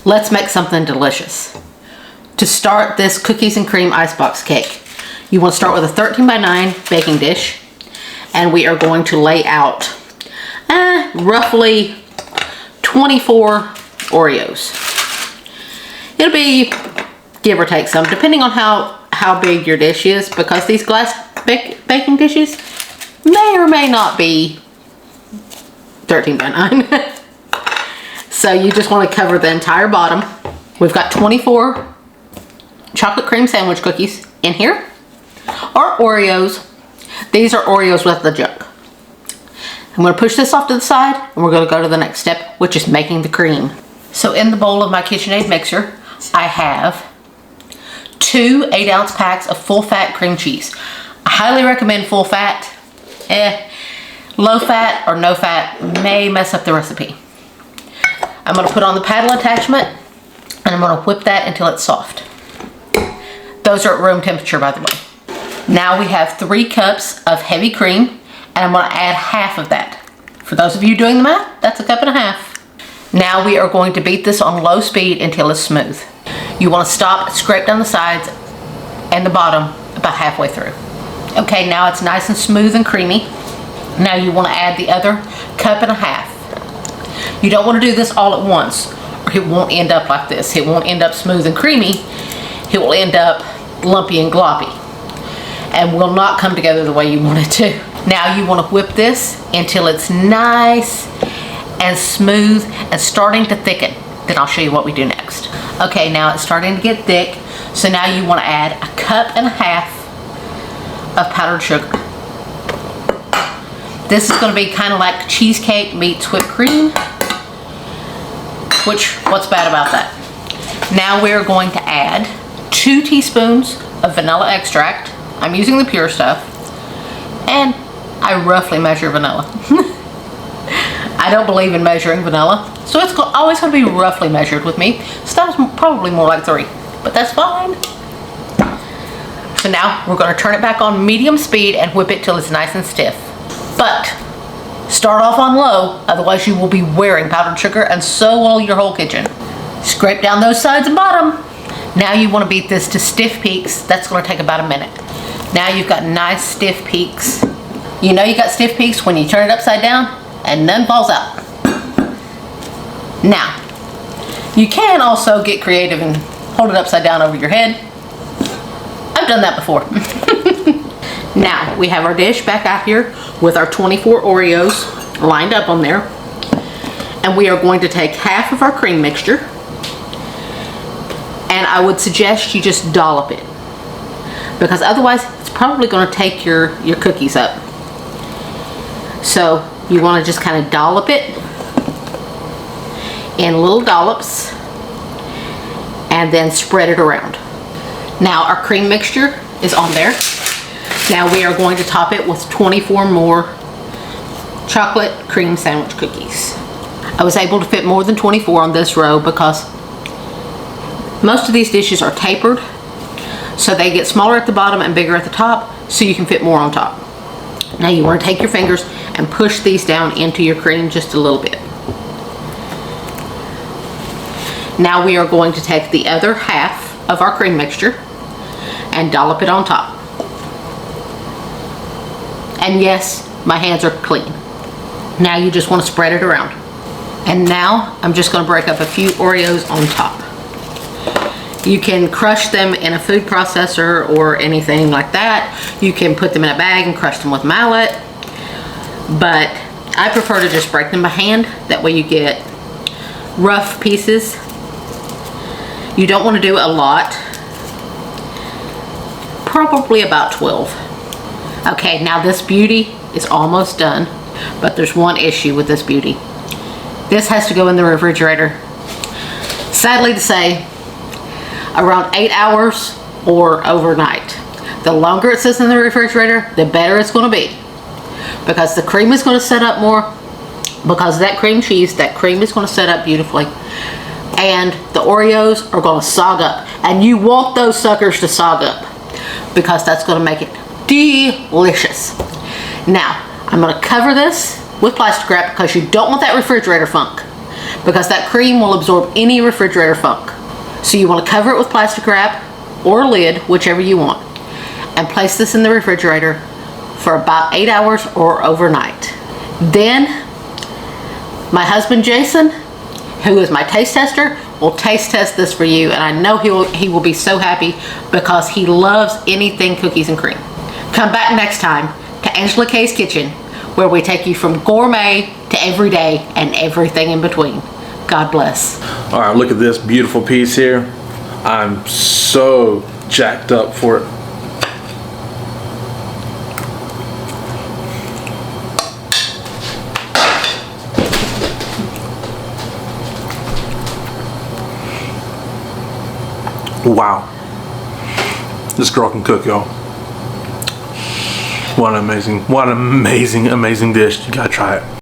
Let's make something delicious. To start this cookies and cream icebox cake, you want to start with a 13 by 9 baking dish, and we are going to lay out roughly 24 Oreos. It'll be give or take some, depending on how big your dish is, because these glass baking dishes may or may not be 13 by 9. So you just want to cover the entire bottom. We've got 24 chocolate cream sandwich cookies in here, or Oreos. These are Oreos with the jug. I'm going to push this off to the side, and we're going to go to the next step, which is making the cream. So in the bowl of my KitchenAid mixer, I have 2 8-ounce packs of full-fat cream cheese. I highly recommend full fat. Low fat or no fat may mess up the recipe. I'm going to put on the paddle attachment, and I'm going to whip that until it's soft. Those are at room temperature, by the way. Now we have 3 cups of heavy cream, and I'm going to add half of that. For those of you doing the math, that's a 1.5 cups. Now we are going to beat this on low speed until it's smooth. You want to stop, scrape down the sides and the bottom about halfway through. Okay, now it's nice and smooth and creamy. Now you want to add the other 1.5 cups. You don't want to do this all at once, or it won't end up like this. It won't end up smooth and creamy. It will end up lumpy and gloppy, and will not come together the way you want it to. Now you want to whip this until it's nice and smooth and starting to thicken. Then I'll show you what we do next. Okay, now it's starting to get thick, so now you want to add 1.5 cups of powdered sugar. This is going to be kind of like cheesecake meets whipped cream, which, what's bad about that? Now we're going to add 2 teaspoons of vanilla extract. I'm using the pure stuff, and I roughly measure vanilla. I don't believe in measuring vanilla, so it's always going to be roughly measured with me. So that was probably more like 3, but that's fine. So now we're going to turn it back on medium speed and whip it till it's nice and stiff. But start off on low, otherwise you will be wearing powdered sugar, and so will your whole kitchen. Scrape down those sides and bottom. Now you want to beat this to stiff peaks. That's going to take about a minute. Now you've got nice stiff peaks. You know you got stiff peaks when you turn it upside down and none falls out. Now, you can also get creative and hold it upside down over your head. I've done that before. Now, we have our dish back out here with our 24 Oreos lined up on there. And we are going to take half of our cream mixture. And I would suggest you just dollop it, because otherwise it's probably going to take your cookies up. So you want to just kind of dollop it in little dollops and then spread it around. Now our cream mixture is on there. Now we are going to top it with 24 more chocolate cream sandwich cookies. I was able to fit more than 24 on this row because most of these dishes are tapered, so they get smaller at the bottom and bigger at the top, so you can fit more on top. Now you want to take your fingers and push these down into your cream just a little bit. Now we are going to take the other half of our cream mixture and dollop it on top. And yes, my hands are clean. Now you just want to spread it around. And now I'm just going to break up a few Oreos on top. You can crush them in a food processor or anything like that. You can put them in a bag and crush them with mallet. But I prefer to just break them by hand. That way you get rough pieces. You don't want to do a lot. Probably about 12. Okay, now this beauty is almost done, but there's one issue with this beauty. This has to go in the refrigerator. Sadly to say, around 8 hours or overnight. The longer it sits in the refrigerator, the better it's going to be, because the cream is going to set up more. Because of that cream cheese, that cream is going to set up beautifully, and the Oreos are going to sog up, and you want those suckers to sog up, because that's going to make it delicious. Now I'm going to cover this with plastic wrap, because you don't want that refrigerator funk. because that cream will absorb any refrigerator funk. So you want to cover it with plastic wrap or lid, whichever you want, and place this in the refrigerator for about 8 hours or overnight. Then my husband Jason, who is my taste tester, will taste test this for you, and I know he will be so happy because he loves anything cookies and cream. Come back next time to Angela K's Kitchen, where we take you from gourmet to everyday and everything in between. God bless. All right, look at this beautiful piece here. I'm so jacked up for it. Wow. This girl can cook, y'all. What an amazing, amazing dish. You gotta try it.